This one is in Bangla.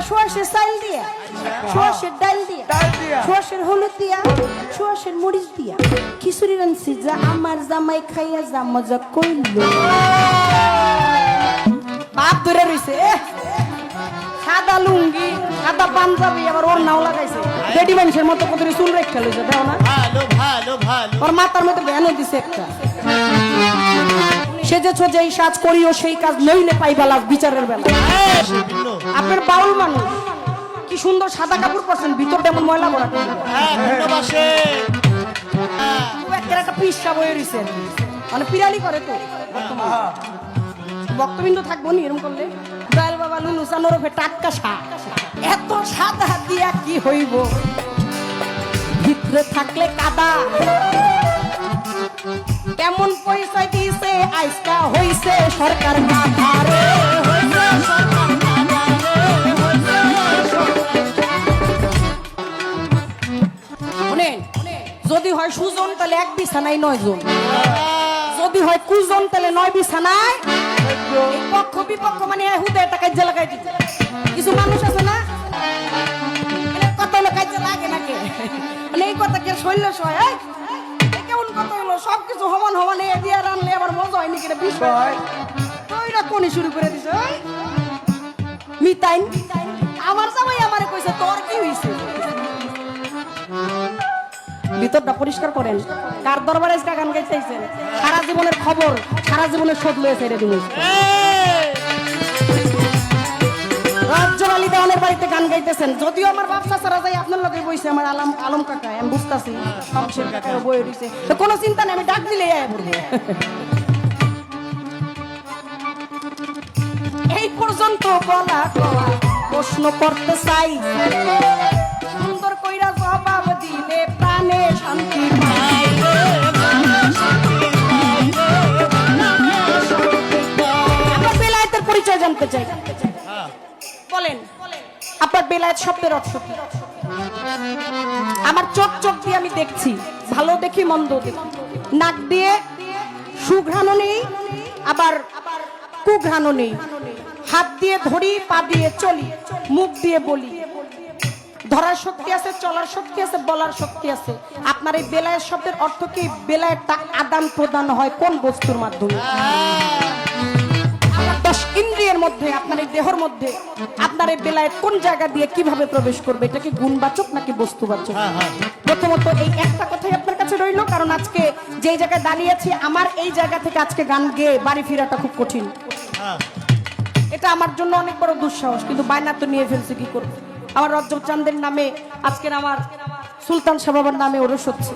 সরষের চাল দিয়া, সরষের ডাল দিয়া, সরষের হলুদ দিয়া, সরষের মরিচ দিয়া খিচুড়ি রানছি, যা আমার জামাই খাইয়া যা মজা কইল। বাপ ধরে রইছে, সাদা লুঙ্গি সাদা পাঞ্জাবি আবার ওর নাও লাগাইছে, বেডি মানুষের মতো কত চুল রেখে লইছে, দেও না ওর মাথার মতো ব্যানও দিছে একটা। সেজেছ যেই সাজ করিও সেই কাজ নইলে পাইবা লাভ বিচারের বেলা। আপনার বাউল মানুষ কি সুন্দর সাদা কাপড় পরছেন, ভিতরটা এমন ময়লা ভরা, একটা পিসা বয়ে রইছে, মানে পিরালি করে তো বক্তবিন্দু থাকবো নি এরকম করলে। দয়াল বাবা লুলু চানোরফে টাটকা শাক, এত সাদা দিয়া কি হইব, ভিতরে থাকলে কাদা। কেমন পরিচয় দিয়েছে আজকা হইছে সরকার মাথারে, যদি হয় সুজন তাহলে এক বিছানায় 9 জন, যদি হয় কুজন তাহলে 9 বিছানায় পক্ষ বিপক্ষ, মানে হুদে টাকা লাগাই দিচ্ছে। কিছু মানুষ আছে না কত কাজে লাগে নাকি, মানে এই কথা কে শৈল সয় কেমন কথা হলো, সবকিছু সমান সমান দিয়ে রানলে আবার মজা হয় নাকি বিষয় ওইটা কোনি শুরু করে দিছে। মিতাইন আমার জামাই আমারে কইছে তোর কি হইছে, ভিতরটা পরিষ্কার করেন। কার দরবারে আজকে গান গাইতেছেন, সারা জীবনের খবর সারা জীবনের শোধ লয়ে ছেড়ে দিন। রাজ্জাক আলী দেওয়ানের বাড়িতে গান গাইতেছেন, যদিও আমার বাপসা ছাড়া যাই আপনার লগে বইছে আমার আলম কাকা, আমি বুঝতাছি শমশের কাকার বই রইছে, তো কোনো চিন্তা নেই, আমি ডাক দিলে আয় পড়বো। এই পর্যন্ত বলা প্রশ্ন করতে চাই, সুন্দর কইরা জবাব দিলে প্রাণে শান্তি পাই। আমার বেলায়েতের পরিচয় জানতে চাই, বলেন আপনার বেলায়েত শব্দের অর্থ কি? আমার চোখ দিয়ে আমি দেখছি, ভালো দেখি মন্দ দেখি, নাক দিয়ে সুঘ্রাণও নেই আবার কুঘ্রাণও নেই, হাত দিয়ে ধরি পা দিয়ে চলি, মুখ দিয়ে বলি, ধরার শক্তি আছে, চলার শক্তি আছে, বলার শক্তি আছে। আপনার এই বেলায়েত শব্দের অর্থ কি? বেলায়েতটা আদান প্রদান হয় কোন বস্তুর মাধ্যমে? আমার 10 ইন্দ্রিয়ের মধ্যে, আপনার এই দেহের মধ্যে আপনার এই বেলায়েত কোন জায়গা দিয়ে কিভাবে প্রবেশ করবে? এটা কি গুণবাচক নাকি বস্তুবাচক? প্রথমত এই একটা কথাই আপনার কাছে রইল, কারণ আজকে যে জায়গায় দাঁড়িয়ে আছি আমার এই জায়গা থেকে আজকে গান গেয়ে বাড়ি ফেরাটা খুব কঠিন। এটা আমার জন্য অনেক বড় দুঃসাহস, কিন্তু বায়না তো নিয়ে ফেলছে, কি করব? আমার রজব চাঁদের নামে আজকের আমার সুলতান শাহ বাবার নামে ওরস হচ্ছে।